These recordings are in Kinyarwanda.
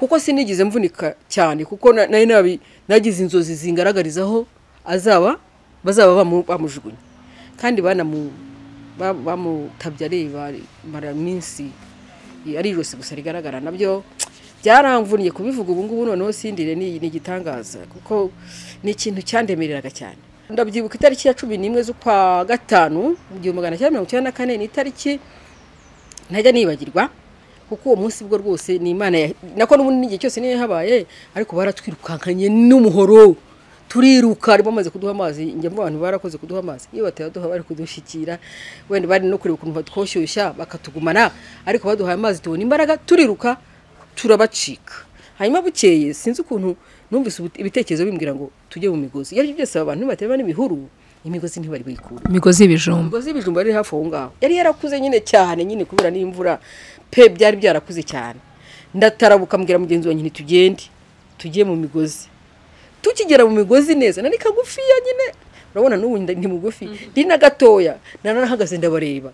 kuko sinigize mvunika cyane kuko nari nagize inzozi zingaragarizaho bazaba bamujugunya kandi bamutabye areba mara minsi ari ijosi gusa rigaragara nabyo byaramvuniye kubivuga ubu ngubu noneho sindire ni igitangaza kuko ni ikintu cyandemereraga cyane. Ndabyibuka itariki ya 11 z'ukwa gatanu mu 1994 ni itariki ntajya nibagirwa kuko uwo munsi bwo rwose ni Imana nako n'ubundi n'igihe cyose niyo habaye ariko baratwirukankanye n'umuhoro turiruka ari bamaze kuduha amazi njye mva abantu barakoze kuduha amazi iyo batayaduha bari kudushikira wenda bari no kureba ukuntu batwoshyushya bakatugumana ariko baduha amazi tubona imbaraga turiruka turabacika. Hanyuma bukeye sinzi ukuntu numvise ibitekerezo bimbwira ngo tujye mu migozi iyo byose abantu baterwa n'ibihuru imigozi ntibari bikura imigozi y'ibijumba ari hafi aho ngaho yari yarakuze nyine cyane nyine kubera n'imvura pe byari byarakuze cyane ndatarabuka mbwira mugenzi wanjye tujye mu migozi. Tukigera mu migozi neza nari kagufiya nyine urabona n'ubu ndi mugufi ndi na gatoya narahagaze ndabareba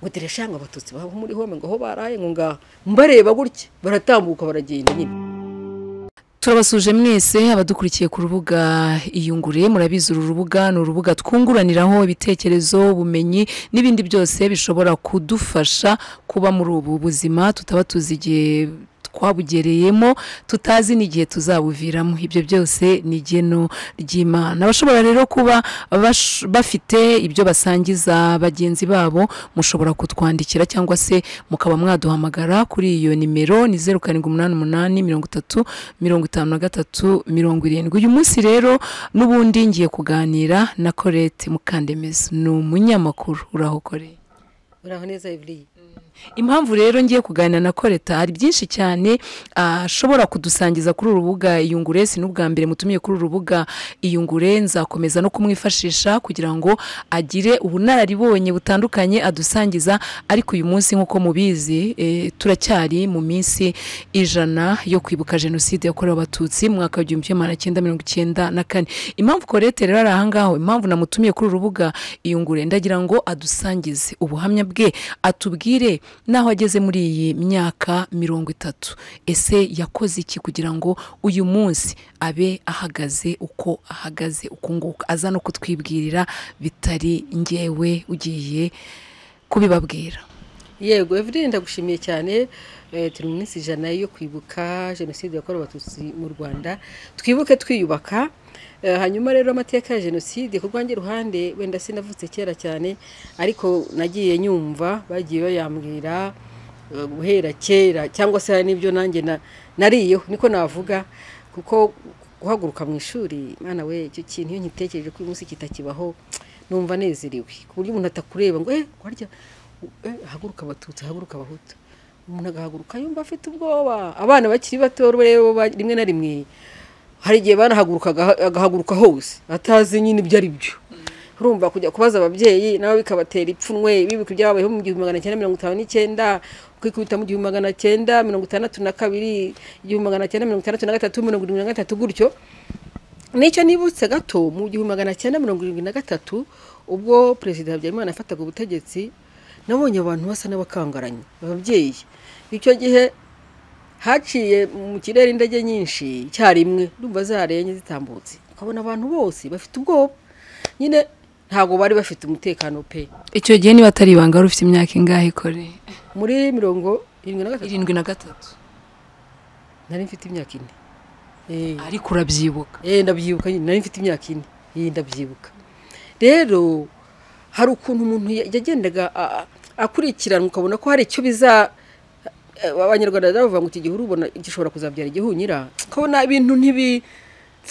ngo direshanga abatutsi baho muri home ngo ho baraye ngo ngaha mbareba gutya baratambuka baragenda nyine. Turabasuje mwese abadukurikiye ku rubuga Iyungure murabizi uru rubuga ni urubuga twunguraniraho ibitekerezo ubumenyi n'ibindi byose bishobora kudufasha kuba muri ubu buzima tutaba tuzigiye twabugereyemo tutazi n'igihe tuzabuviramo. Ibyo byose ni igeno ry'Imana. Abashobora rero kuba bafite ibyo basangiza bagenzi babo mushobora kutwandikira cyangwa se mukaba mwaduhamagara kuri iyo nimero ni 0788305370. Uyu munsi rero n'ubundi ngiye kuganira na Colette Mukandemeza ni umunyamakuru urahokoreye. Uraho neza Evry. Impamvu rero ngiye kuganira na Colette hari byinshi cyane ashobora kudusangiza kuri urubuga Iyungure n'ubwa mbere mutumiye kuri urubuga Iyungure nzakomeza no kumwifashisha kugira ngo agire ubunararibonye butandukanye adusangiza ariko uyu munsi nkuko mubizi turacyari mu minsi 100 yo kwibuka jenoside yakorewe abatutsi mu mwaka wa 1994. Impamvu Colette rero arahangaho impamvu namutumiye kuri urubuga Iyungure ndagira ngo adusangize ubuhamya bwe atubwire naho ageze muri iyi myaka 30 ese yakoze iki kugira ngo uyu munsi abe ahagaze uko ahagaze ukunguka aza no kutwibwirira bitari ngewe ugiye kubibabwira. Yego Evry ndagushimiye cyane turi mu minsi 100 yo kwibuka jenoside yakorewe abatutsi mu Rwanda twibuke twiyubaka. Hanyuma rero amateka ya jenoside ku rwange ruhande wenda sinavutse kera cyane ariko nagiye nyumva bagiye bayambwira guhera kera cyangwa se n'ibyo nanjye nariyo niko navuga kuko guhaguruka mu ishuri mwana we icyo kintu iyo nkitekereje ko uyu munsi kitakibaho numva nezerewe ku buryo umuntu atakureba ngo warya haguruka abatutsi haguruka abahutu umuntu agahaguruka yumva afite ubwoba. Abana bakiri bato rero rimwe na rimwe hari igihe agahaguruka hose atazi nyine ibyo ari byo urumva kujya kubaza ababyeyi nabo bikabatera ipfunwe bibuka ibyabayeho mu 1959 kwikubita mu 1962 1963 gutyo. Nicyo nibutse gato mu 1973 ubwo President Habyarimana afataga ubutegetsi nabonye abantu basa n'abakangaranye ababyeyi icyo gihe haciye mu kirere indege nyinshi cyarimwe ndumva zarenye zitambutse ukabona abantu bose bafite ubwoba nyine ntago bari bafite umutekano pe. Icyo gihe niba atari ibanga rufite imyaka ingahe kore muri 73 nari mfite imyaka 4 ariko urabyibuka ndabyibuka nari mfite imyaka 4 ndabyibuka. Rero hari ukuntu umuntu yagendaga akurikirana ukabona ko hari icyo biza abanyarwanda bavuga ngo iki gihe urubona gishobora kuzabyara igihunyira ukabona ibintu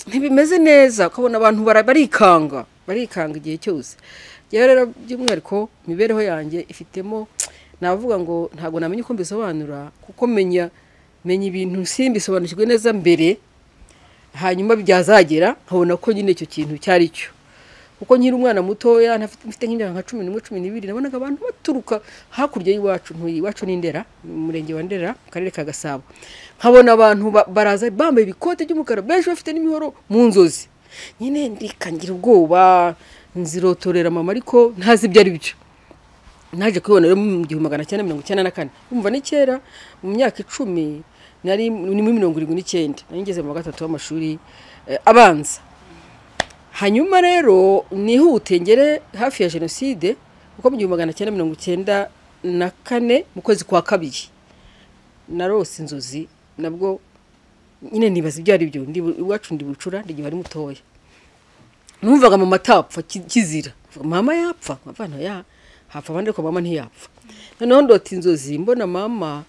ntibimeze neza ukabona abantu barikanga igihe cyose. Rero by'umwihariko imibereho yanjye ifitemo navuga ngo ntago namenye uko mbisobanura kuko menya ibintu simbisobanukirwe neza mbere hanyuma byazagera nkabona ko nyine icyo kintu cyari cyo kuko nkiri umwana mutoya mfite nk'imyaka 11-12 nabonaga abantu baturuka hakurya y'iwacu ni Ndera mu murenge wa Ndera mu karere ka Gasabo nkabona abantu baraza bambaye ibikote by'umukara benshi bafite n'imihoro mu nzozi nyine ndikangira ubwoba nzirotorera mama ariko ntazi ibyo ari byo. Naje kubona rero mu 1994 umva ni kera mu myaka 10 ni muri 79 nari ngeze mu wa gatatu w'amashuri abanza. Hanyuma rero nihute ngere hafi ya jenoside kuko mu 1994 mu kwezi kwa kabiri narose inzozi nabwo nyine nibaza ibyo ari byo iwacu ndi bucura ndigihe ari mutoya numvaga mama atapfa kizira mama yapfa abana ya hapfa abandi ko mama ntiyapfa noneho ndota inzozi mbona mama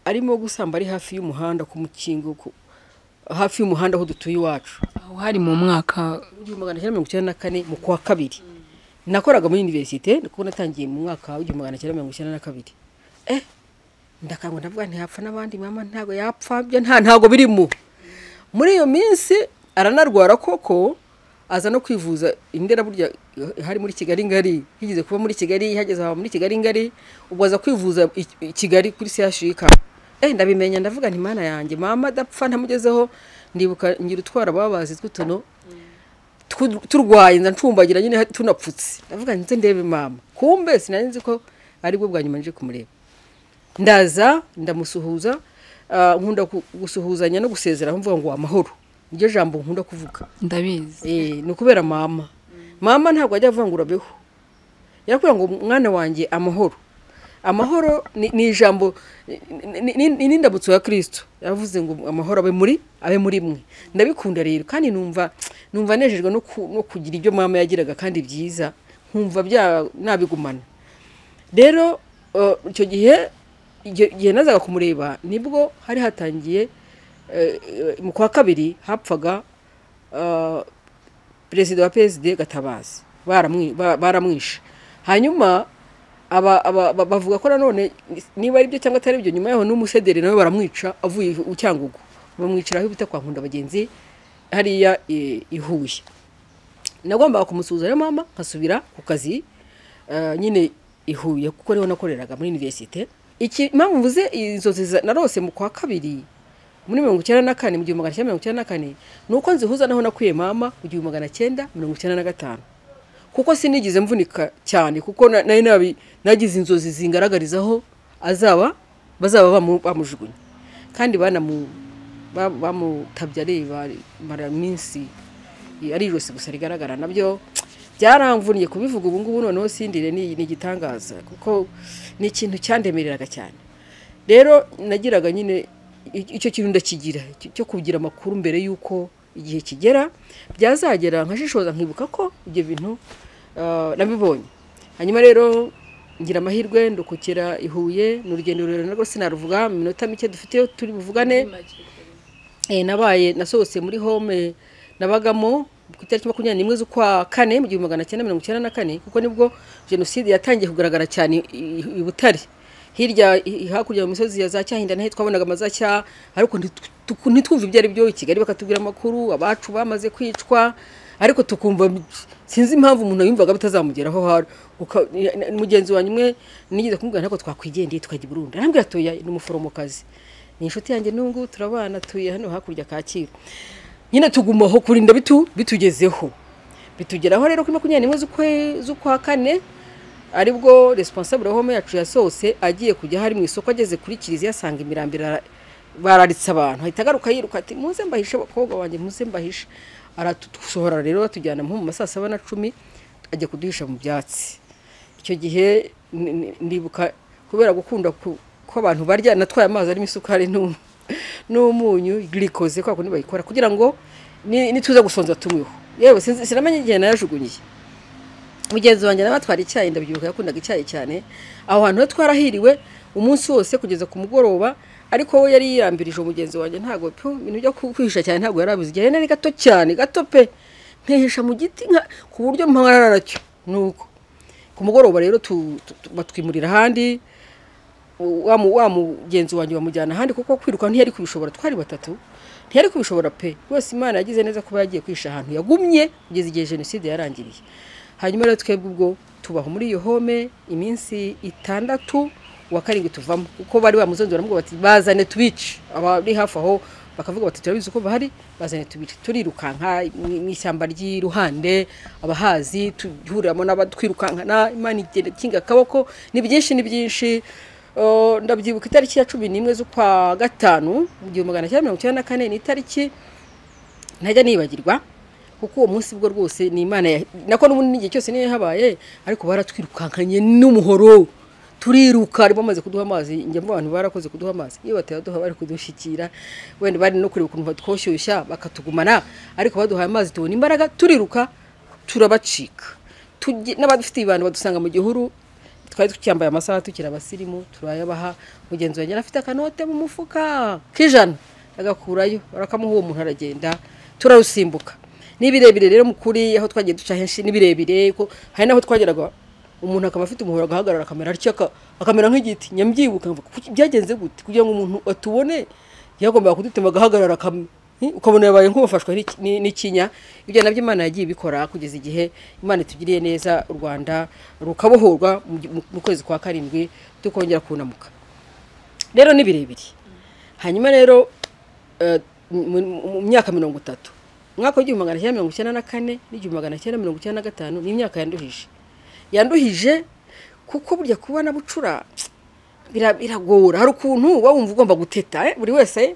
arimo gusamba ari hafi y'umuhanda ku mukingo hafi y'umuhanda aho dutuye iwacu aho hari mu mwaka 1994 mu kwa kabiri nakoraga muri universite ndiko natangiye mu mwaka wa 1992 ndakangwa ndavuga ntiyapfa n'abandi mama ntago yapfa byo ntago birimo muri iyo minsi aranarwara koko aza no kwivuza indera burya hari muri Kigali ngari higeze kuba muri Kigali hageze aba muri Kigali ngari ubwo aza kwivuza Kigali kuri CHUK ndabimenya ndavuga nti mana yanjye mama dapfa ntamugezeho ndibuka ngira utwara babazi twutuno turwaye ncumbagira nyine tunapfutse ndavuga nti ndebe mama kumbe sinanzi ko ari bwo bwa nyuma nje kumureba ndaza ndamusuhuza nkunda gusuhuzanya no gusezera mvuga ngo amahoro niryo jambo nkunda kuvuga ndabizi ni kubera mama ntabwo ajya avangura beho yakubwira ngo mwana wanjye amahoro ni ijambo ni ndabutso ya Kristo yavuze ngo amahoro abe muri mwe ndabikunda rero kandi numva nejejwe no kugira ibyo mama yagiraga kandi byiza nkumva nabigumana rero icyo gihe nazaga kumureba nibwo hari hatangiye mu kwa kabiri hapfaga perezida wa PSD Gatabazi baramwishe hanyuma bavuga ko nanone niba ari byo cyangwa atari byo nyuma yaho n'umusederi nawe baramwica avuye ucyangugu bamwiciraho ibita kwa Nkunda bagenzi hariya ihuye nagombaga kumusuhuza rero mama nkasubira ku kazi nyine ihuye kuko rero nakoreraga muri universite iki mpamvu mvuze inzozi narose mu kwa kabiri muri 1994 mu 1994 nuko nzihuza naho nakuye mama mu 1995 kuko sinigize mvunika cyane kuko nagize inzozi zingaragarizaho bazaba bamujugunye kandi bamutabye ari mara minsi ari rose gusa rigaragara nabyo byaramvuniye kubivuga ubu ngubu noneho sindire ni igitangaza kuko ni ikintu cyandemereraga cyane rero nagiraga nyine icyo kintu ndakigira cyo kugira amakuru mbere yuko igihe kigera byazagera nkashishoza nkibuka ko ibyo bintu nabibonye hanyuma rero ngira amahirwe ndokokera ihuye n'urugendo rero narwo sinaruvuga mu minota mike dufite turi buvugane nasohotse muri home nabagamo ku itariki 21 z'ukwa kane mu 1994 kuko nibwo jenoside yatangiye kugaragara cyane i Butare hirya hakurya mu misozi ya za Cyahinda nahe twabonaga amazacya ariko ntitwumva ibyo ari byo i Kigali bakatubwira amakuru abacu bamaze kwicwa ariko tukumva sinzi impamvu umuntu yumvaga bitazamugeraho hari mugenzi wanyu umwe nigeze kumubwira nako twakwigendeye tukajya i Burundi arambwira atoya ni umuforomokazi ni inshuti yanjye nungu turabana tuye hano hakurya Kacyiru nyine tugumaho kurinda bitugezeho bitugeraho rero kuri 21 z'ukwa kane aribwo responsable home yacu yasose agiye kujya hari mu isoko ageze kuri Kiliziya asanga imirambira bararitse abantu ahita garuka yiruka ati muze mbahishe bakobwa wanjye muze mbahishe aratusohora rero batujyana mu masasa 7:10 ajya kuduhisha mu byatsi icyo gihe ndibuka kubera gukunda ko abantu barya natwaye amazi arimo isukari n'umunyu glycose kwa kundi bayikora kugira ngo nituza gusonza tumweho yewe sinamenye igihe nayajugunyiye mugenzi wanjye nabatwara icyayi ndabyibuka yakundaga icyayi cyane aho hantu twarahiriwe umunsi wose kugeza ku mugoroba ariko we yari yirambirije umugenzi wanjye ntago ibintu byo kwihisha cyane ntago yarabizi igihe nari gato cyane gato pe nkihisha mu giti ku buryo mparara cyo nuko ku mugoroba rero batwimurira handi wa mugenzi wanjye bamujyana handi kuko kwiruka ntiyari kubishobora twari batatu ntiyari kubishobora pe wese Imana yagize neza kuba yagiye kwisha ahantu yagumye kugeza igihe jenoside yarangiriye hanyuma rero twebwe ubwo tubaho muri iyo home iminsi 6 wa karindwi tuvamo uko bari bamuzondora mubwo bati bazane tubice abari hafi aho bakavuga bati turabizi uko bahari bazane tubice turirukanka mu ishyamba ry'iruhande abahazi tuhuramo n'abadwirukankana Imana igende kinga kaboko ni byinshi ndabyibuka itariki ya 11 z'ukwa gatanu mu 1994 ni itariki ntajya nibagirwa kuko uwo munsi bwo rwose ni Imana nako n'ubundi n'igihe cyose niyo habaye ariko baratwirukankanye n'umuhoro turiruka ari bamaze kuduha amazi njye mu bantu barakoze kuduha amazi iyo batayaduha bari kudushikira wenda bari no kureba ukuntu batwoshyushya bakatugumana ariko baduha amazi tubona imbaraga turiruka turabacika n'abadufite abantu badusanga mu gihuru twari tucyambaye amasaha tukira abasirimu turayabaha mugenzi wanjye afite akanote mu mufuka kijana agakurayo barakamuha uwo muntu aragenda turarusimbuka nibirebire rero mukuri aho twagiye duca henshi nibirebire ko hari naho twageraga umuntu akaba afite umuhoro agahagarara kamera aricaka akamera nk'igiti nyambyibuka byagenze gute kugira ngo umuntu atubone yagomba kudutema agahagarara ukabona yabaye nk'ubafashwa n'ikinya ibyo nabyo Imana yagiye bikora kugeza igihe Imana itugiriye neza u Rwanda rukabohorwa mu kwezi kwa 7 tukongera kunamuka rero nibirebire hanyuma rero mu myaka 30 mwaka w'1994 n'1995 ni imyaka yanduhije kuko burya kubana bucura biragora hari ukuntu wumva ugomba guteta buri wese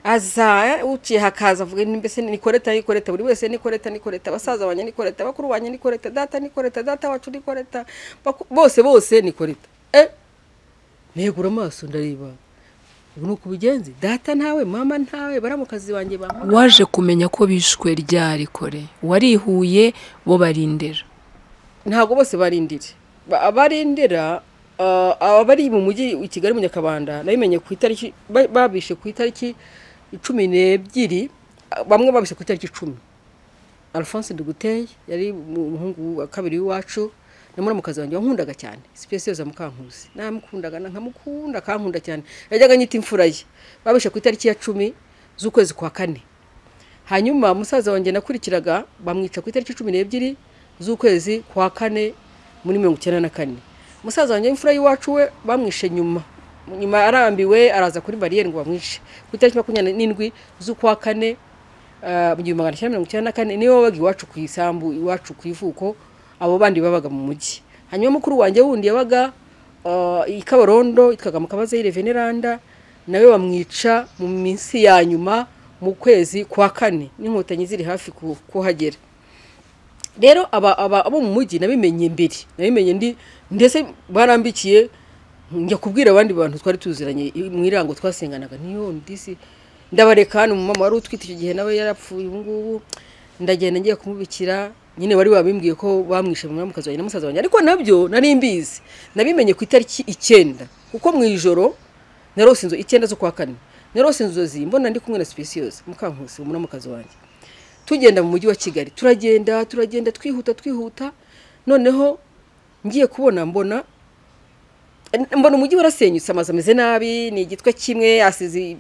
aza uciye hakaza avuga mbese nikoreta buri wese nikoreta basaza banye nikoreta bakuru banye nikoreta data wacu nikoreta bose nikoreta negura amaso ndareba ubu nuko bigenze data ntawe mama ntawe baramukazi wanjye waje kumenya ko bishwe ryari kore warihuye bo barindira ntago bose barindira abarindira abari mu mujyi i Kigali mu Nyakabanda nabimenye ku itariki babishe ku itariki 12 bamwe babishe ku itariki 10 Alphonse Nduguteye yari umuhungu wa kabiri w'iwacu namura mukazi wanjye wankundaga cyane special Mukankusi namukundaga nkamukunda kankunda cyane yajyaga nyita imfura ye babishe ku itariki ya 10 z'ukwezi kwa 4 hanyuma musaza wanjye nakurikiraga bamwica ku itariki 12 z'ukwezi kwa 4 muri 1994 musaza wanjye imfura y'iwacu we bamwishe nyuma arambiwe araza kuri barriere ngo bamwishe ku itariki 27 z'ukwa 4 mu 1994 niwe wabaga iwacu ku isambu iwacu ku ivuko abo bandi babaga mu mujyi hanyuma mukuru wanjye wundi yabaga i Kabarondo itwaga mu Kabaza y'ire Veneranda nawe bamwica mu minsi ya nyuma mu kwezi kwa 4 n'inkotanyi ziri hafi kuhagera rero abo mu mujyi nabimenye ndetse barambikiye njya kubwira abandi bantu twari tuziranye mu irango twasenganaga niyo ndisi ndabareka hano mama wari utwite icyo gihe nawe yarapfuye ubu ngubu ndagenda ngiye kumubikira nyine bari babimbwiye ko bamwishe mu mukazi wanjye na musaza wanjye ariko nabyo nari mbizi nabimenye ku itariki 9 kuko mu ijoro narose inzo 9 zo kwa 4 narose inzozi mbona ndi kumwe na Specious Mukankusi mu mukazi wanjye tugenda mu mujyi wa Kigali turagenda twihuta noneho ngiye kubona mbona umujyi warasenyutse amazi ameze nabi ni igitwe kimwe asize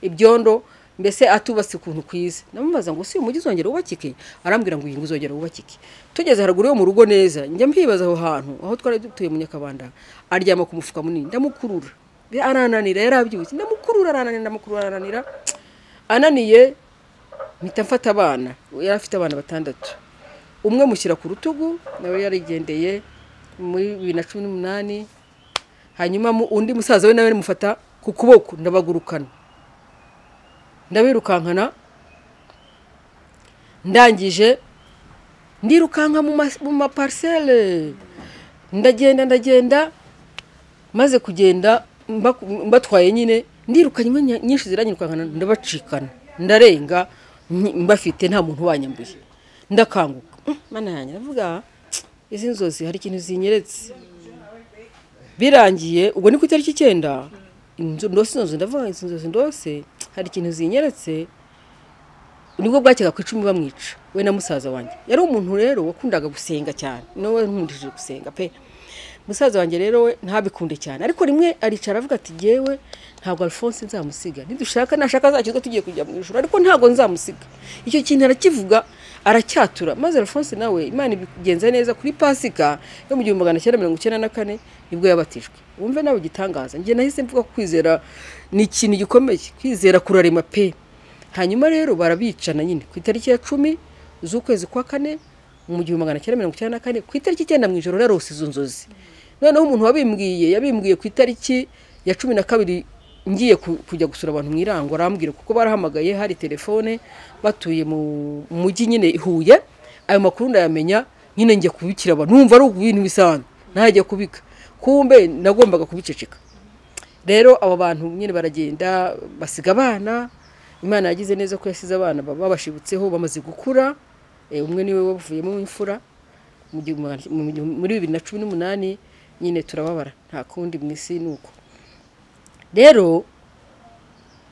ibyondo mbese atubatse ukuntu kwiza namubaza ngo si umujyi uzongera ubakike arambwira ngo iyi uzongera ubakike tugeze haruguru yo mu rugo neza njya mpibaza aho hantu aho twari dutuye mu Nyakabanda aryama ku mufuka munini ndamukurura arananira yarabyutse ndamukurura ananiye mpita mfata abana yari afite abana 6 umwe mushyira ku rutugu nawe yarigendeye muri 2018 hanyuma undi musaza we nawe mufata ku kuboko ndabagurukana ndabirukankana ndangije ndirukanka mu maparcelle ndagenda maze kugenda mbatwaye nyine ndirukanye nyinshi ziranyirukankana ndabacikana ndarenga mbafite nta muntu wanyambuye ndakanguka mana yanjye ndavuga izi nzozi hari ikintu zinyeretse birangiye ubwo ni ku itariki 9 ndose ndavuga izi nzozi ndose hari ikintu zinyeretse nibwo bwakeka ku 10 bamwica we na musaza wanjye yari umuntu rero wakundaga gusenga cyane nawe nkundije gusenga pe musaza wanjye rero we ntabikunde cyane ariko rimwe aricara avuga ati jewe ntabwo Alphonse nzamusiga nidushaka nashaka azakizwa tugiye kujya mu ijuru ariko ntabwo nzamusiga icyo kintu arakivuga aracyatura maze Alphonse nawe Imana ibigenza neza kuri Pasika yo mu 1994 nibwo yabatijwe wumve nawe gitangaza ngiye nahise mvuga ko kwizera ni ikintu gikomeye kwizera kurarema pe hanyuma rero barabicana nyine ku itariki ya 10 z'ukwezi kwa 4 mu 1994 ku itariki 9 mu ijoro narose izo nzozi noneho umuntu yabimbwiye ku itariki ya 12 ngiye kujya gusura abantu mwirango arambwira kuko barahamagaye hari telefone batuye mu mujyi nyine Huye ayo makuru ndayamenya nyine ngiye kubikira abantu numva ari ibintu bisanzwe ntajya kubika kumbe nagombaga kubiceceka rero abo bantu nyine baragenda basiga abana Imana yagize neza ko yasize abana babashibutseho bamaze gukura umwe niwe wavuyemo imfura muri 2018 nyine turababara nta kundi mwisi nuko rero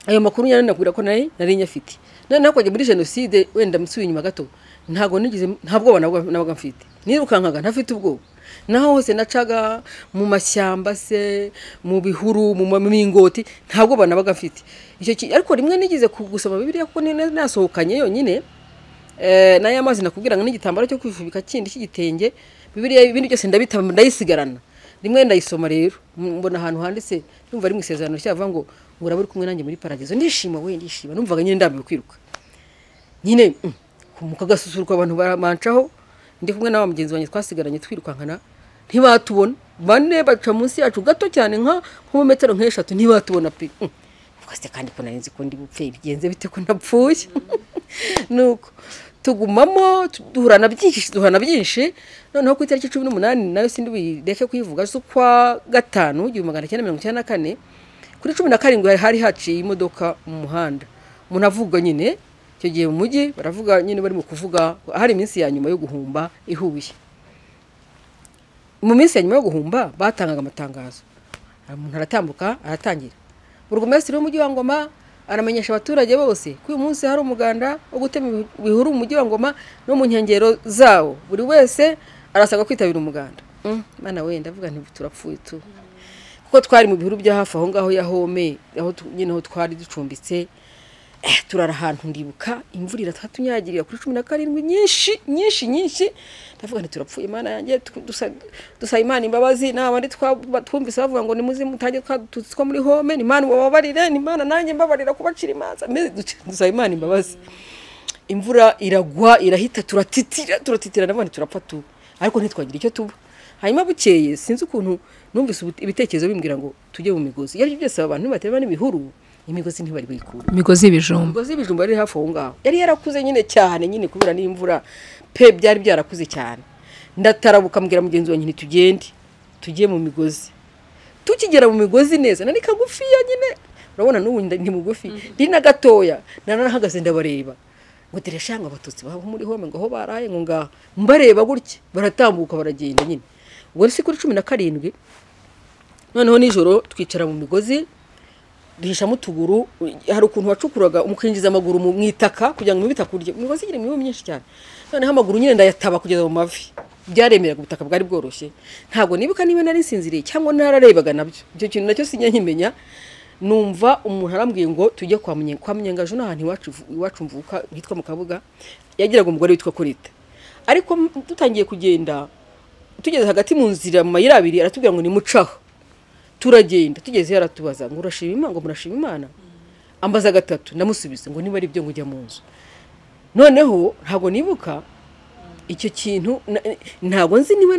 ayo makuru nyane nakubwira ko nari nyafite none kwaje muri genocide wenda msuye inyuma gato ntabwo nabaga mfite nirukankaga ntafite ubwo naho hose nacaga mu mashyamba se mu bihuru mu mingoti ntabwo banabaga mfite icyo ariko rimwe nigize kugusoma Bibiliya kuko nasohokanye yonyine nayo amazi nakubwira ngo n'igitambaro cyo kwifubika kindi cy'igitenge Bibiliya ibindi byose ndabitamba ndayisigarana rimwe ndayisoma rero mbona ahantu handitse numva ari mu isezerano cyavuga ngo uraburi kumwe nanjye muri paradizo ndishima numvaga nyine ndambiwe kwiruka nyine mukagasusuruka abantu bamancaho ndi kumwe n'aba mugenzi wanjye twasigaranye twirukankana ntibatubona bane baca munsi yacu gato cyane nka mu metero nk'eshatu ntibatubona pe twase kandi ko narinzi ko ndi bupfe bigenze bite ko napfuye nuko tugumamo duhurana byinshi noneho ku itariki 18 nayo sindi bireke kuyivuga z'ukwa gatanu 1994 kuri 17 hari haciye imodoka mu muhanda umuntu avuga nyine icyo gihe mu mujyi baravuga nyine bari mu kuvuga hari iminsi ya nyuma yo guhumba ihuye mu minsi ya nyuma yo guhumba batangaga amatangazo umuntu aratambuka aratangira burugumesitiri w'umujyi wa Ngoma aramenyesha abaturage bose ko uyu munsi hari umuganda wo gutema ibihuru mu mujyi wa Ngoma no mu nkengero zawo buri wese arasabwa kwitabira umuganda mana we ndavuga nti turapfuye tu kuko twari mu bihuru bya hafi aho ngaho ya Home aho nyine ho twari ducumbitse turara ahantu ndibuka imvura iratunyagirira kuri 17 nyinshi ndavuga nti turapfuye Imana yanjye dusa Imana imbabazi n'abandi twumvise bavuga ngo nimuze mutange twatutse muri Home ni Imana wababarire ni Imana nanjye mbabarira kubacira imanza dusa Imana imbabazi imvura iragwa irahita turatitira n'abandi turapfa tu ariko ntitwagira icyo tuba hanyuma bukeye sinzi ukuntu numvise ibitekerezo bimbwira ngo tujye mu migozi yari byose abantu bateba n'ibihuru imigozi ntibari bayikura imigozi y'ibijumba ari hafi aho ngaho yari yarakuze nyine cyane nyine kubera n'imvura pe byari byarakuze cyane ndatarabuka mbwira mugenzi wanjye tujye mu migozi tukigera mu migozi neza nani kagufi ya nyine urabona n'ubu ndi mugufi ndi na gatoya narahagaze ndabareba ngo direshanga abatutsi baho muri Home ngo ho baraye ngo ngaha mbareba gutya baratambuka baragenda nyine ubwo si kuri 17 noneho nijoro twicara mu migozi duhishamo utuguru hari ukuntu wacukuraga umukinjiza amaguru mu mwitaka kugira ngo bitakurye imigozi iri mu myinshi cyane noneho amaguru nyine ndayataba kugeza mu mavi byaremeraga ubutaka bwari bworoshye ntabwo nibuka niba nari sinziriye cyangwa nararebaga nabyo icyo kintu nacyo sinyanyimenya numva umuntu arambwiye ngo tujye kwa Munyengaje n'ahantu iwacu mvuka hitwa mu Kabuga yagiraga umugore witwa Korita ariko dutangiye kugenda tugeze hagati mu nzira mu mayira abiri aratubwira ngo ni mucaho turagenda tugeze yaratubaza ngo urashima Imana ngo murashima Imana ambaza gatatu namusubiza ngo niba ari byo ngujya mu nzu noneho ntago nibuka icyo kintu ntago nzi niba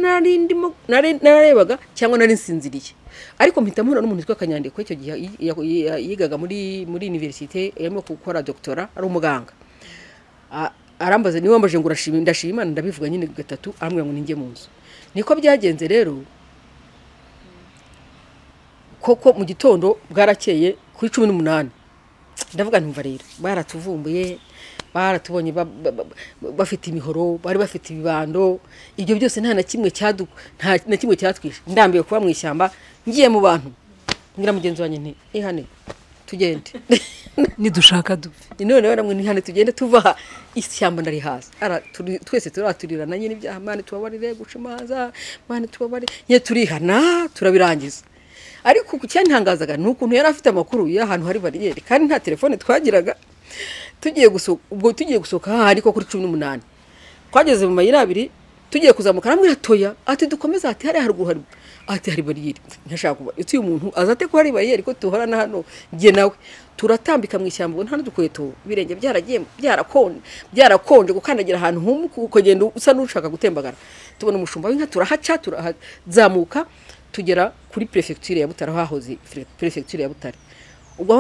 nararebaga cyangwa nari nsinziriye ariko mpita mpura n'umuntu witwa Kanyandekwe icyo gihe yigaga muri université yarimo gukora doctorat ari umuganga arambaza niba mbaje ngo urashima ndashima Imana ndabivuga nyine gatatu ambwira ngo ninjye mu nzu niko byagenze rero koko mu gitondo bwarakeye kuri 18 ndavuga ntumva rero baratuvumbuye baratubonye bafite imihoro bari bafite ibibando ibyo byose nta na kimwe cyatwishe ndambiye kuba mu ishyamba ngiye mu bantu ngira mugenzi wanjye nti ihane tugende nidushaka dupfe none baramwe ntihane tugende tuva ishyamba ndari hasi twese turaturirana nyine ibyaha Imana tubabarire gucumaza Imana tubabarire nye turihana turabirangiza ariko kucyantangazaga nukuntu yari afite amakuru y'ahantu hari bariyeri kandi nta telefone twagiraga tugiye gusoka ariko kuri 18 twageze mu mayira abiri tugiye kuzamuka namwe ratoya ati dukomeza ati hari haruguru ati hari bariyeri ntashaka kuba uyu muntu azate ko hari bariyeri ko tuhorana hano ngiye nawe turatambika mu ishyamba nta n'udukweto birenge byaragiye byarakonje gukandagira ahantu nk'uko ukagenda usa n'ushaka gutembagara tubona umushumba w'inka turahaca turazamuka tugera kuri prefecture ya Butare, hahoze prefecture ya Butare. Ubwo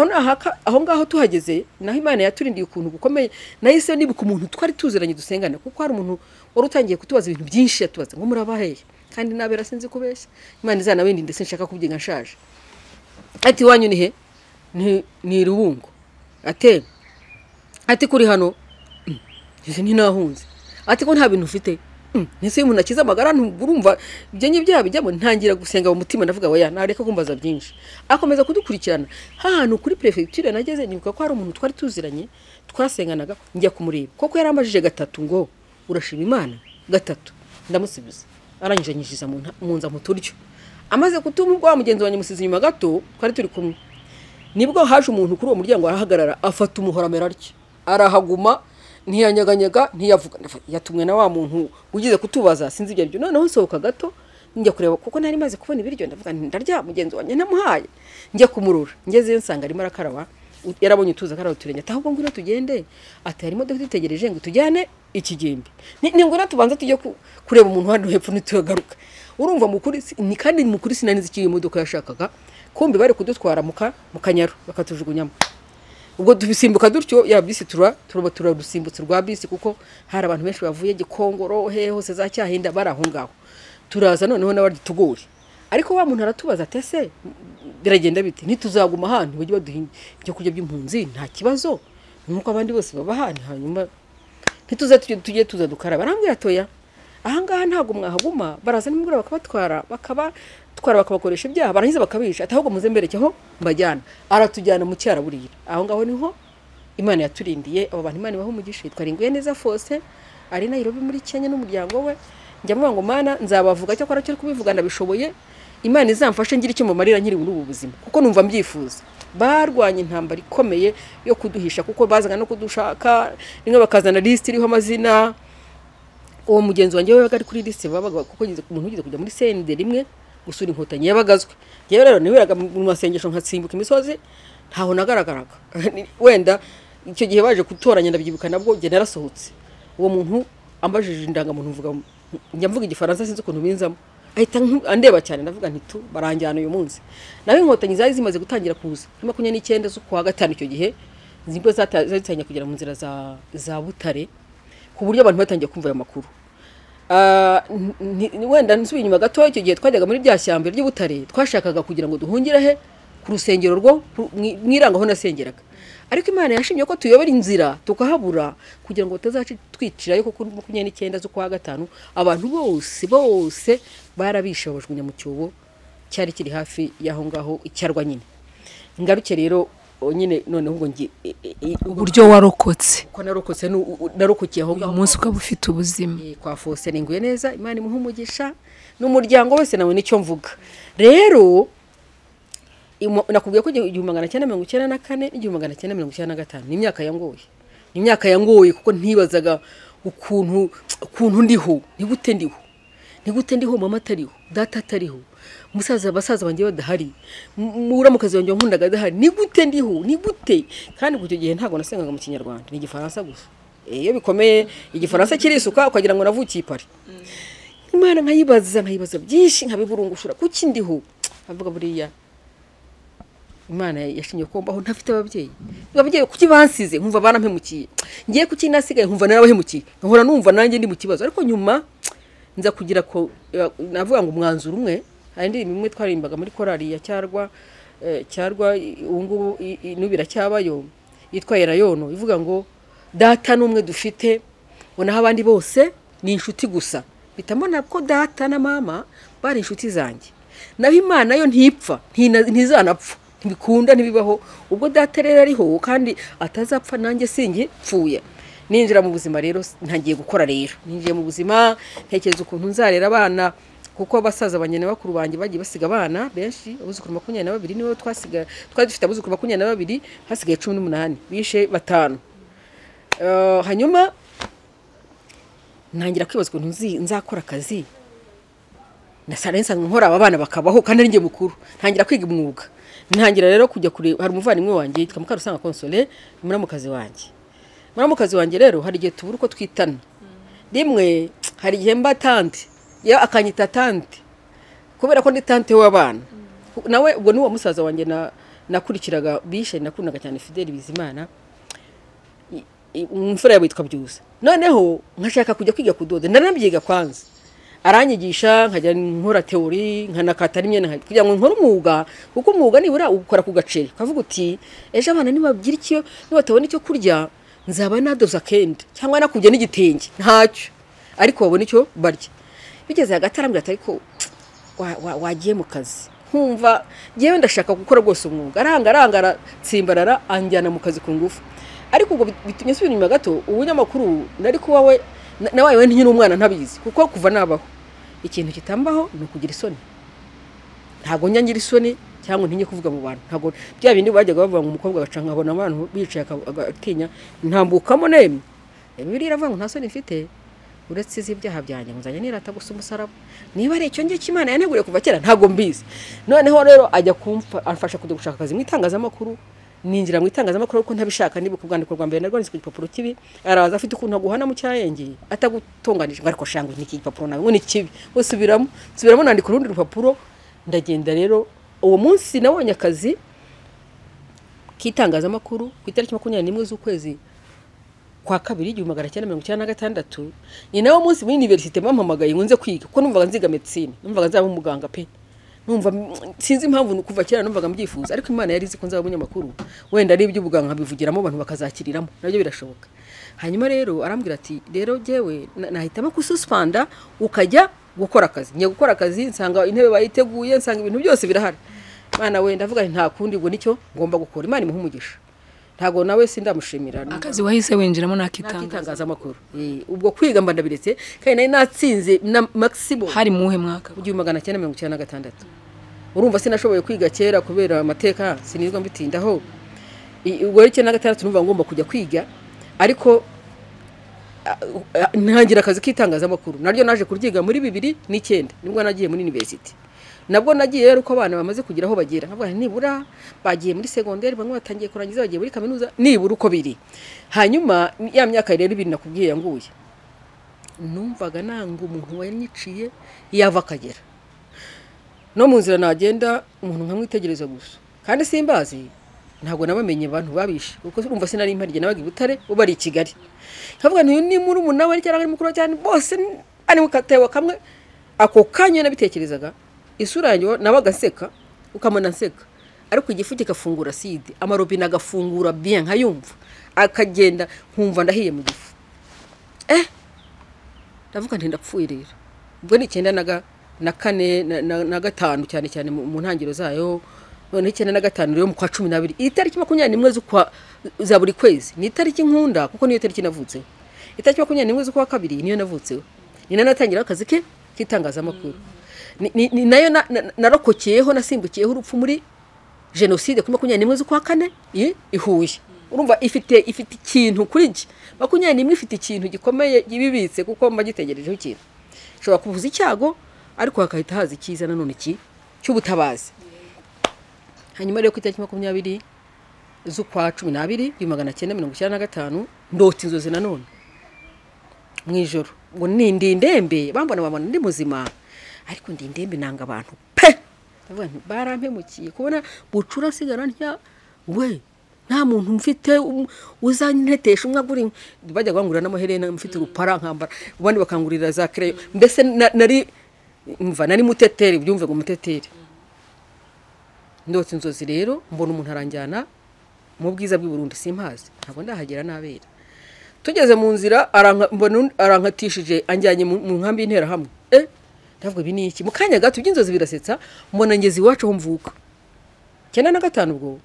aho ngaho tuhageze naho Imana yaturindiye ukuntu gukomeye, nahise nibuka umuntu twari tuziranye dusengana, kuko hari umuntu wari utangiye kutubaza ibintu byinshi, yatubaza ngo murabaheye, kandi nabera sinzi kubeshya, Imana izana windi ndetse nshaka kubyinga nshaje. Ati wanyu ni he? Ni Rubungo. Ati kuri hano ni nahunze. Ati ko nta bintu ufite. Nese umuntu akiza amagara urumva ibyo nyibyaha bijyamo, ntangira gusenga mu mutima, ndavuga oya nareka kumbaza byinshi. Akomeza kudukurikirana hano kuri prefecture. Nageze nibuka ko hari umuntu twari tuziranye twasenganaga, njya kumureba koko yaramajije gatatu ngo urashima Imana gatatu, ndamusibiza aranyijanyishiza mu nza mu turyo. Amaze kutumva mugenzi wanjye musize inyuma gato, twari turi kumwe, nibwo haje umuntu kuri uwo muryango arahagarara, afata umuhoramera arya arahaguma, ntiyanyaganyega ntiyavuga. Yatumwe na wa muntu ugize kutubaza sinzi ibyo byo. Noneho nsohoka gato njya kureba kuko nari maze kubona ibiryo, ndavuga ndarya mugenzi wanjye namuhaye, njya kumurura. Ngeze nsanga arimo arakaraba, yarabonye tuza karaba turenya, ahubwo ngwino tugende. Ati hari imodoka itegereje ngo tujyane Ikigimbi. Ni ngwino tubanza tujye kureba umuntu hano hepfo nituyagaruka. Urumva mukuri ni kandi mukuri sinanizi iki imodoka yashakaga, kumbi bari kudutwara mu Kanyaru bakatujugunyamo. Ubwo dusimbuka dutyo ya bisi dusimbutse rwa bisi, kuko hari abantu benshi bavuye Gikongoro hose za Cyahinda baraho ngaho. Turaza noneho n'abandi tuguri, ariko wa muntu aratubaza ati ese biragenda bite, ntituzaguma hano bajye baduhinga ibyo kurya by'impunzi, nta kibazo nuko abandi bose baba hano, hanyuma ntituze tuza dukaraba. Arambwira atoya ahangaha ntago mwahaguma, baraza nimugura bakabakoresha ibyaha, barangiza bakabisha. Ati ahubwo muze mberekeho mbajyana. Aratujyana mu cyara burira. Aho ngaho niho Imana yaturindiye. Abo bantu Imana ibaho umugisha, twaringuye neza Fose ari Nairobi muri Kenya n'umuryango we. Njya mvuga ngo Mana nzabavuga cyo kora cyo kubivuga ndabishoboye, Imana izamfashe ngira icyo mumarira nkiri muri ubu buzima, kuko numva mbyifuza. Barwanye intambara ikomeye yo kuduhisha, kuko bazaga no kudushaka, rimwe bakazana list iriho amazina. Uwo mugenzi wanjye we ari kuri list babaga, kuko umuntu ugize kujya muri sende rimwe gusura inkotanyi yabagazwe. Yewe rero niweraga mu masengesho nkatsimbuka imisozi, ntaho nagaragaraga. Wenda icyo gihe baje kutoranya ndabyibuka, nabwo nge narasohotse. Uwo muntu ambajije indangamuntu, mvuga njya mvuga Igifaransa sinzi ukuntu binzamo, ahita andeba cyane, ndavuga nti tu baranjyana uyu munsi. Nawe inkotanyi zari zimaze gutangira kuza 29 z'ukwa gatanu. Icyo gihe zimbo zatanya kugera mu nzira za Butare, ku buryo abantu batangiye kumva ayo makuru. Wenda nsubiye inyuma gato, icyo gihe twajyaga muri bya shyamba ry'Ibutare, twashakaga kugira ngo duhungire he ku rusengero rwo mwirangaho nasengeraga. Ariko Imana yashimye ko tuyobora inzira tukahabura, kugira ngo batazaci twicirayo, ko kuri 29 z'ukwa gatanu abantu bose barabishobojwe Nyamucyobo cyari kiri hafi yaho ngaho icyarwa nyine. Ngaruke rero nyine noneho ngo ngi uburyo warokotse, ko narokokiye aho ngaho umunsi ukaba ufite ubuzima. Kwa Fose ninguye neza, Imana imuha umugisha n'umuryango wese, nawe nicyo mvuga. Rero nakubwiye ko 1994 1995 ni imyaka yangoye, kuko ntibazaga ukuntu ndiho, nigute ndiho mama atariho, data atariho, basaza banjye badahari, muramukazi wanjye nkundaga adahari, nigute ndiho, kandi kucyo gihe ntago nasengaga mu Kinyarwanda, ni Igifaransa gusa. Iyo bikomeye Igifaransa kirisuka ukagira ngo navukiye Paris. Imana nkayibaza byinshi, nkabiburungushura kuki ndiho. Avuga buriya Imana yashimye ko mbaho ntafite ababyeyi kuki bansize, nkumva barampemukiye, ngiye kuki nasigaye nkumva narabahemukiye, nkahora numva nanjye ndi mu kibazo. Ariko nyuma nza kugira ko navuga ngo umwanzuro umwe, hari ndi imwe twarimbaga muri korali ya Cyarwa ubungubu nubira cyabayo, yitwa Erayono, ivuga ngo data n'umwe dufite, naho abandi bose ni inshuti gusa. Bitamona ko data na mama bari inshuti zanjye, naho Imana yo ntipfa ntizanapfa, ntibikunda ntibibaho. Ubwo data rero ariho kandi atazapfa, nanjye singi pfuye. Ninjira mu buzima rero, ntangiye gukora rero, ninjiye mu buzima ntekereza ukuntu nzarera abana, kuko abasaza banyene bakuru banjye bagiye basiga abana benshi, abuzukuru 22 nibo twari dufite abuzukuru 22, hasigaye 18, bishe 5. Hanyuma ntangira kwibaza ukuntu nzakora akazi, nasarensa nkora aba bana bakabaho kandi ari nge mukuru. Ntangira kwiga umwuga, ntangira rero kujya kuri, hari umuvandimwe wanjye yitwa Mukarusanga Console, muramukazi wanjye rero hari igihe tubura uko twitana. Rimwe hari igihe mba tante, ya akanyita tante, kubera ko ndi tante w'abana nawe ubwo ni wa musaza wanjye nakurikiraga bishe nakundaga cyane Fideli Bizimana umfura yabo yitwa Byusa noneho nkashaka kujya kwiga kudoda ndanabyiga kwanza aranyigisha nkajya nkora teori nkanakata rimwe kugira ngo nkore umwuga kuko umwuga nibura ukora ku gaceri kavuga uti ejo abana nibagira icyo nibatabona icyo kurya nzaba nadoza kende cyangwa nakubye n'igitenge ntacyo ariko babona icyo barya bigeze hagati arambwira ati ariko wagiye mu kazi nkumva ngewe ndashaka gukora rwose umwuga aranga tsimbarara anjyana mu kazi ku ngufu ariko ubwo bitumye subira inyuma gato ubunyamakuru nari kuba we nawe we ntinyine umwana ntabizi kuko kuva nabaho ikintu kitambaho ni ukugira isoni ntago nyangira isoni cyangwa ntinye kuvuga mu bantu ntago bya bindi bajyaga bavuga ngo umukobwa gaca nkabona abantu bicaye akatinya ntambukamo nemye Bibiliya iravuga ngo nta soni mfite uretse iz'ibyaha byanjye nzajya nirata gusa umusaraba niba ari icyo ngiye cy'Imana yaneguriye kuva kera ntago mbizi noneho rero ajya kumfa afasha kujya gushaka akazi mu itangazamakuru ninjira mu itangazamakuru kuko ntabishaka niba kubwandiko rwa mbere narwo ku gipapuro kibi araza afite ukuntu aguhana mu cyayengeye atagutonganije ariko shangwe n'iki gipapuro nawe ni kibi usubiramo nandika urundi rupapuro ndagenda rero uwo munsi nabonye akazi k'itangazamakuru ku itariki 21 z'ukwezi kwa kabiri 1996 ni nawo munsi muri university bampamagaye ngunze kwiga kuko numvaga nziga medicine numvaga nzaba umuganga pe numva sinzi impamvu kuva kera numvaga mbyifuza ariko Imana yari izi ko nzaba umunyamakuru wenda ari iby'ubuganga bivugiramo abantu bakazakiriramo nabyo birashoboka hanyuma rero arambwira ati rero jewe nahitamo kususpanda ukajya gukora akazi ngiye gukora akazi nsanga intebe bayiteguye nsanga ibintu byose birahari Mana we ndavuga nta kundi ngo nicyo ngomba gukora Imana imuha umugisha ntago nawe sindamushimira akazi wahise winjiramo nakitangazamakuru ubwo kwiga mba ndabiretse kandi nari natsinze na maximum hari muhe mwaka 1996 urumva sinashoboye kwiga kera kubera amateka sinizwa mbitindaho ubwo ari 96 numva ngomba kujya kwiga ariko ntangira akazi k'itangazamakuru naryo naje kuryiga muri 2009 nibwo nagiye muri university nabwo nagiye rero uko abana bamaze kugira aho bagera nkavuga nibura bagiye muri secondaire bamwe batangiye kurangiza bagiye muri kaminuza nibura uko biri hanyuma ya myaka rero 2 nakubwiye yanguye numvaga nanga umuntu wanyiciye yava akagera no mu nzira nagenda umuntu nkamwitegereza gusa kandi simbazi ntabwo nabamenye abantu babishe kuko urumva sinari imparige nabaga Butare ubari i Kigali nkavuga ni muri umuntu we cyangwa ari mukuru cyane bose ari mukatewa kamwe ako kanya nabitekerezaga isura yanjye nabaga nseka ukamona nseka ariko igifu kigafungura side amarobine agafungura bien nkayumva akagenda nkumva ndahiye mu gifu ndavuga nti ndapfuye rero ubwo ni 9 na 4 na 5 cyane mu ntangiro zayo none 9 na 5 rero mu kwa 12 itariki 21 z'ukwa za buri kwezi ni itariki nkunda kuko niyo tariki navutseho itariki 21 z'ukwa kabiri niyo navutseho ni nanatangira akazi ke kitangazamakuru ni nayo narokokeyeho nasimbukiyeho urupfu muri genocide ku 21 z'ukwa 4 ihuye urumva ifite ikintu kuri ngi 21 ifite ikintu gikomeye gibibitse kuko mba gitegerejeho ikintu shobora kuvuza icyago ariko hakahita haza ikiza nanone cy'ubutabazi hanyuma rero ku itariki 20 z'ukwa 12 1995 ndota inzozi nanone mwijoro ngo ndembe bambona ndi muzima ariko ndembe nanga abantu pe barampemukiye kubona bucura sigara ntya we nta muntu mfite uzantetesha umwaguri bajya gwangurira n'amaherena mfite urupara nkambara ubandi bakangurira za creyo mbese nari muteteri byumve ngo muteteri ndotse inzozi rero mbona umuntu aranjyana mu bwiza bw'i Burundi simpazi ntabwo ndahagera nabera tugeze mu nzira arankatishije anjyanye mu nkambi y'intera hamwe ndavuga ibi ni iki mu kanya gato by'inzozi birasetsa mbona ngezi iwacu aho mvuka 95 ubwo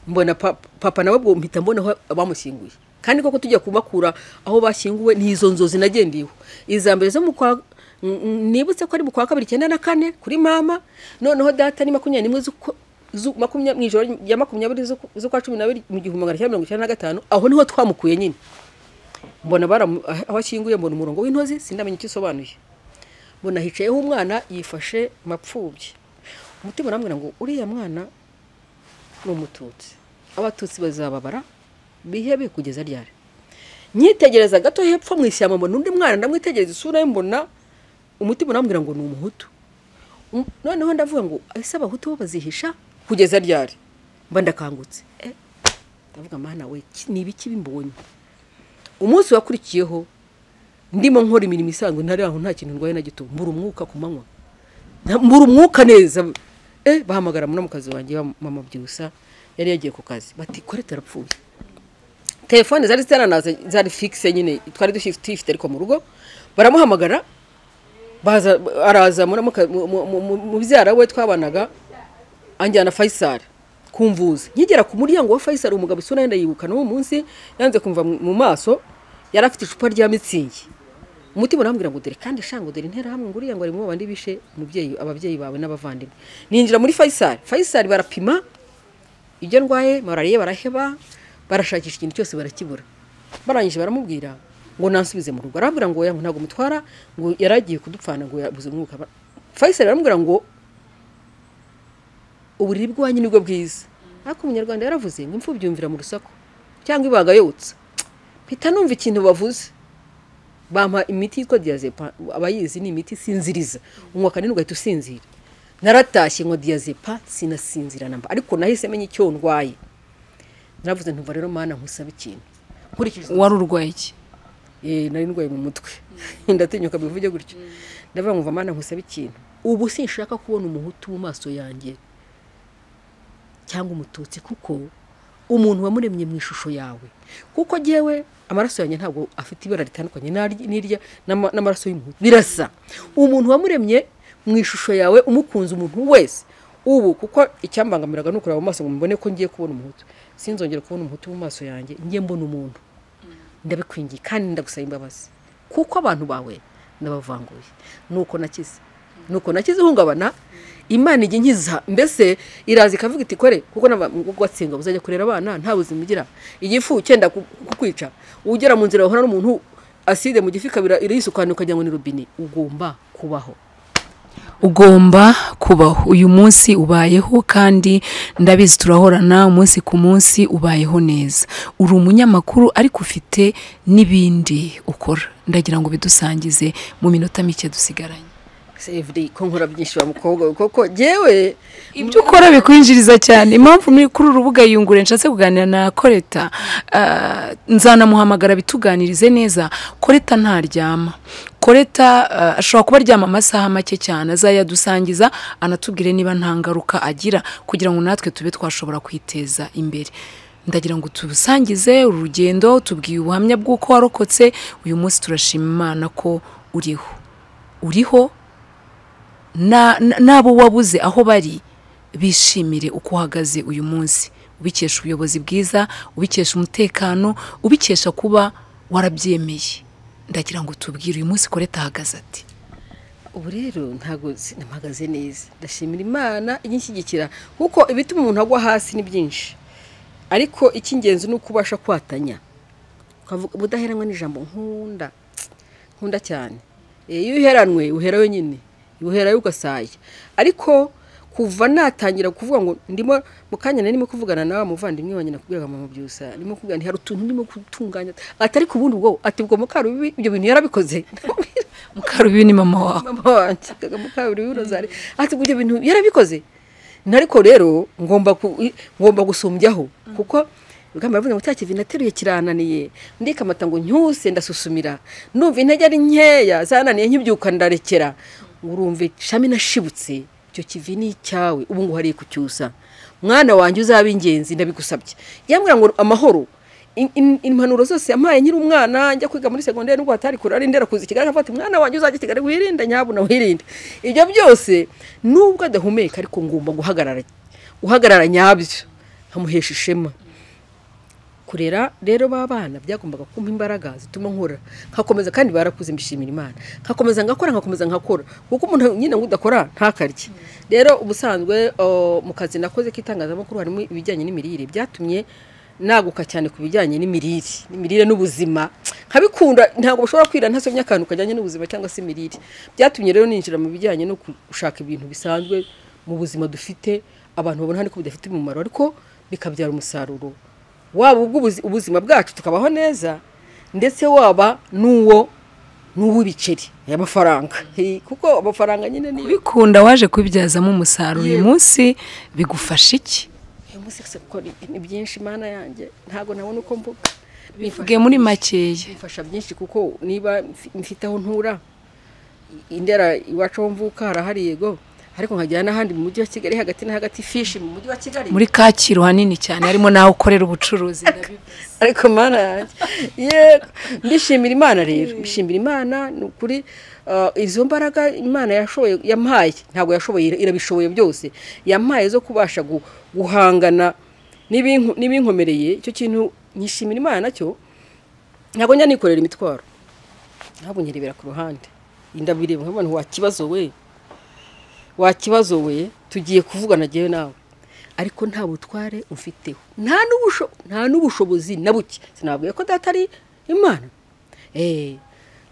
mbona papa nawe bwo mpita mbona aho bamushyinguye kandi koko tujya kubakura aho bashyinguwe n'izo nzozi nagendiyeho izambere zo mu kwa nibutse ko ari mu kwa 2 kuri mama noneho data ni 21 mwijoro ya 20 z'ukwa 12 mu 1995 aho niho twamukuye nyine mbona abashyinguye mbona umurongo w'intozi sindamenye icyo sobanuye mbona hicayeho umwana yifashe mapfubye umutima namwe ngo uriya mwana n'umututsi abatutsi bazababara bihebe kugeza ryari nyitegereza gato hepfo mu ishyamba mbona undi mwana ndamwitegereza isura ye mbona umutima urambwira ngo ni umuhutu. Noneho ndavuga ngo ese abahutu bo bazihisha kugeza ryari? Mba ndakangutse ndavuga mana we ni ibiki bimbonye. Umunsi wakurikiyeho ndimo nkora imirimo isanzwe ntari aho nta kintu ndwaye na gito, mbura umwuka ku manywa, mbura umwuka neza. Bahamagara muri mukazi wanjye mama Byusa yari yagiye ku kazi, bati Koreta arapfuye. Telefone zari ziteranaza zari fixe nyine, twari dufite ariko mu rugo baramuhamagara, baza araza mu byara we twabanaga, anjyana Faisal kumvuza. Nkigera ku muryango wa Faisal umugabo isona yenda yibuka no munsi yanze kumva mu maso, yari afite icupa rya mitsingi. Umutima urambwira ngo dore kandi shango dore intera hamwe nguriya ngo ari mu bandi bishe umubyeyi ababyeyi bawe n'abavandimwe. Ninjira muri Faisal barapima ibyo ndwaye, malariya baraheba, barashakisha ikintu cyose barakibura. Barangije baramubwira ngo nansubize mu rugo. Arambwira ngo oya ntago mutwara, ngo yaragiye kudupfana ngo yabuze umwuka. Faisal aramubwira ngo uburiri bwanyu nibwo bwiza. Ariko umunyarwanda yaravuze ngo impfu byumvira mu rusako cyangwa ibanga yotsa. Pita numva ikintu bavuze. Bampa imiti yitwa diazepa, abayizi ni imiti sinziriza. Umwaka nini ugahita usinzira. Naratashye ngo diazepa sinasinzira namba, ariko nahise menya icyo ndwaye. Naravuze ntumva rero mana nkusaba ikintu. Nkurikije wari urwaye iki? Nari ndwaye mu mutwe. Ndatinyuka bivuge gutyo. Ndavuga ngo mana nkusaba ikintu. Ubu sinshaka kubona umuhutu mu maso yanjye cyangwa umututsi, kuko umuntu wamuremye mu ishusho yawe. Kuko jewe amaraso yanjye ntabwo afite ibara ritandukanye n'irya n'amaraso y'umuhutu, birasa. Umuntu wamuremye mu ishusho yawe umukunze umuntu wese. Ubu kuko icyambangamiraga nuko mu maso ngo mbone ko ngiye kubona umuhutu, sinzongera kubona umuhutu mu maso yanjye, ngiye mbona umuntu. Ndabikwingiye kandi ndagusaba imbabazi, kuko abantu bawe ndabavanguye. Nuko nakize ihungabana. Imana ijye nkiza, mbese irazi ikavuga iti kore kuko n'abagwatsinga uzajya kurera abana nta buzima ugira. Igifu cyenda kukwica, ugera mu nzira uhora n'umuntu aside mu gifika irisukanira ukajya ngo ni rubini. Ugomba kubaho. Uyu munsi ubayeho kandi ndabizi turahorana umunsi ku munsi, ubayeho neza. Uri umunyamakuru ariko ufite n'ibindi ukora. Ndagira ngo bidusangize mu minota mike dusigaranye. Every konkora byinshi wa mukobwa koko jewe ibyo ukora bikwinjiriza cyane. Impamvu muri kuri urubuga Iyungure nshatse kuganira na Koreta, nzanamuhamagara bituganirize neza. Koreta ntaryama. Koreta ashobora kuba aryama amasaha make cyane, azayadusangiza anatubwire niba nta ngaruka agira, kugira ngo natwe tube twashobora kwiteza imbere. Ndagira ngo tubusangize urugendo, tubwiye ubuhamya bw'uko warokotse. Uyu munsi turashima Imana ko uriho nabo wabuze aho bari bishimire uko uhagaze uyu munsi, ubikesha ubuyobozi bwiza, ubikesha umutekano, ubikesha kuba warabyemeye. Ndagira ngo tubwire uyu munsi Koreta ahagaze ati. Ubu rero ntago mpagaze neza, ndashimira Imana iginshyigikira, kuko ibituma umuntu agwa hasi ni byinshi, ariko icy'ingenzi ni ukubasha kwatanya, budaheranwa n'ijambo nkunda cyane. Iyo uheranwe uhera wenyine, uhera ugasaya. Ariko kuva natangira kuvuga ngo ndimo mukanya narimo kuvugana nawe muvandimwe wanjye nakubwira mama Byusa, ndimo kugana hari utuntu ndimo gutunganya, atari kubundi ubwo ati bwo Mukarubibi ibyo bintu yarabikoze. Mukarubibi ni mama wawe. Mama wanjye Mukarubibi Rozari ati ibyo bintu yarabikoze. Nariko rero ngomba gusumbyaho, kuko Rugamba yavuze ngo cyakivi nateruye kirananiye, ndikamata ngo ncyuse ndasusumira, numva intege ari nkeya zananiye nkibyuka ndarekera. Urumve shami nashibutse, cyo kivi ni cyawe ubu ngo hari kucyusa. Mwana wanjye uzaba ingenzi ndabigusabye. Yambwira ngo amahoro, impanuro zose yampaye nkiri umwana njya kwiga muri secondaire nubwo atari kurari ndera kuzi Kigali, afata mwana wanjye uzajya Kigali wirinde nyabuna wirinde. Ibyo byose nubwo adahumeka ariko ngomba guhagarara nyabyo nkamuhesha ishema. Kurera rero babana byagombaga kumpa imbaraga zituma nkora, nkakomeza kandi barakuze mbishimira Imana, nkakomeza nkakora kuko umuntu nyine ngudakora ntakarye. Rero ubusanzwe mu kazi nakoze kitangazamakuru harimo ibijyanye n'imirire, byatumye naguka cyane ku bijyanye n'imirire n'ubuzima, nkabikunda. Ntabwo bashobora kwira ntasomye akantu kajyanye n'ubuzima cyangwa se imirire. Byatumye rero ninjira mu bijyanye no gushaka ibintu bisanzwe mu buzima dufite, abantu babona ariko bidafite umumaro, ariko bikabyara umusaruro waba ubuzima bwacu tukabaho neza, ndetse waba nuwo n'uw'ibiceri y'amafaranga kuko amafaranga nyine ni bikunda waje kubibyazamo umusaruro uyu munsi bigufasha iki uyu munsi ni byinshi Imana yanjye ntago nabona uko mvuga bivuge muri makeya bifasha byinshi kuko niba mfite aho ntura indera iwacu aho mvuka harahari yego ariko nkajyana n'ahandi mu mujyi wa Kigali hagati na hagati fishi mu mujyi wa Kigali muri Kacyiru hanini cyane harimo naho ukorera ubucuruzi ariko Mana yanjye yego mbishimira Imana rero mbishimira Imana ni ukuri izo mbaraga Imana yashoboye yampaye ntabwo yashoboye irabishoboye byose yampaye zo kubasha guhangana n'ibinkomereye icyo kintu nyishimira Imana nacyo ntabwo njya nikorera imitwaro ntabwo nyirebera ku ruhande indabireba nk'abantu wakibazo we tugiye kuvugana nagiye nawe ariko nta butware ufiteho nta n'ubushobozi na buke sinabwiye ko data ari Imana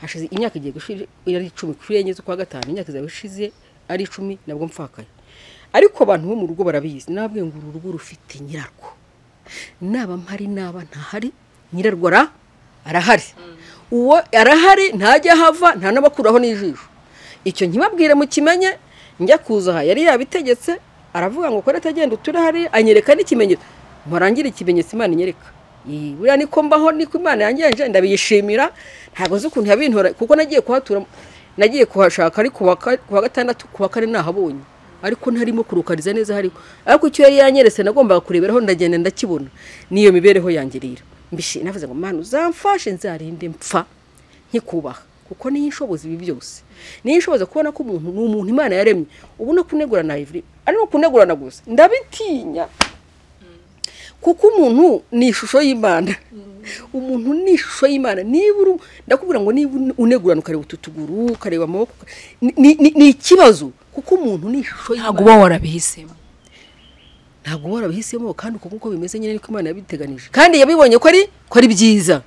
hashize imyaka igiye gushira ari 10 kuri enye zo kwa gatanu imyaka izabishize ari 10 nabwo mfakaye ariko abantu bo mu rugo barabizi nabwiye ngo urugo rufite nyirarwo naba mpari naba ntahari nyirarwo arahari uwo arahari ntajya hava nta nabakuraho n'ijisho icyo nkibabwire mu kimenye njya kuza yari yabitegetse aravuga ngo kore tagenda uturahari anyereka n'ikimenyetso murangira ikimenyetso Imana inyereka buriya niko mbaho niko Imana yangenje ndabiyishimira ntago zo kuntu yabintora kuko nagiye kuhatura nagiye kuhashaka ari kuwa gatandatu kuwa kane nahabonye ariko ntarimo kurukariza neza hari ariko icyo yari yanyeretse nagombaga kureberaho ndagenda ndakibona niyo mibereho yangirira mbishi navuze ngo Mana uzamfashe nzarinde mpfa nkikubaha kuko ni inshobozi ibi byose ni inshobozi kubona ko umuntu n'umuntu Imana yaremye ubona kunegurana Ivry ariko kunegurana gusa ndabitinya kuko umuntu ni ishusho y'Imana umuntu ni ishusho y'Imana niburu ndakubwira ngo niba unegurana ukareba ututuguru ukareba amaboko ni ikibazo kuko umuntu ni ishusho y'Imana ntabwo warabihisemo kandi uko nkuko bimeze nyine niko Imana yabiteganije kandi yabibonye ko ari byiza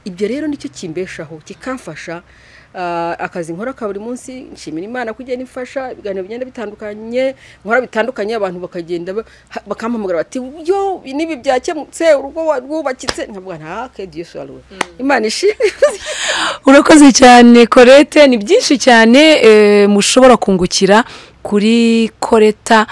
ibyo rero nicyo kimbeshaho kikamfasha akazi nkora ka buri munsi nshimira Imana kugenda imfasha ibiganiro bigenda bitandukanye nkora bitandukanye abantu bakagenda bakampamagara bati yo nibi byakemutse urugo rwubakitse nkavuga nta ke Dieu soit loué Imana ishimwe urakoze cyane Colette ni byinshi cyane mushobora kungukira kuri Colette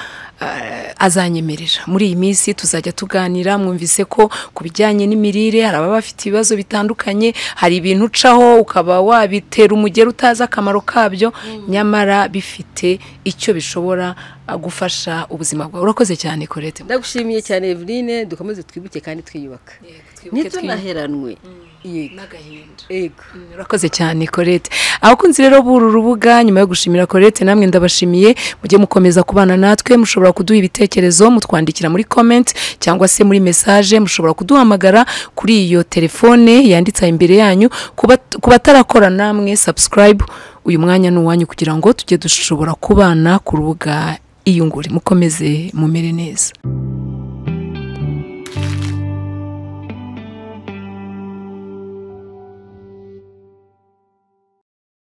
azanyemerera muri iyi minsi tuzajya tuganira mwumvise ko kubijyanye n'imirire hari ababa bafite ibibazo bitandukanye hari ibintu ucaho ukaba wabitera umugero utaza akamaro kabyo nyamara bifite icyo bishobora gufasha ubuzima bwawe urakoze cyane Colette ndagushimiye cyane Eveline dukomeze twibuke kandi twiyubaka nitwe naheranwe n'agahinda yego urakoze cyane Colette abakunzi rero buru rubuga nyuma yo gushimira Colette namwe ndabashimiye mujye mukomeza kubana natwe mushobora kuduha ibitekerezo mutwandikira muri comment cyangwa se muri message mushobora kuduhamagara kuri iyo telefone yanditse imbere yanyu kuba tarakora namwe subscribe uyu mwanya n'uwanyu kugira ngo tujye dushobora kubana ku rubuga Iyungure mukomeze mumere neza.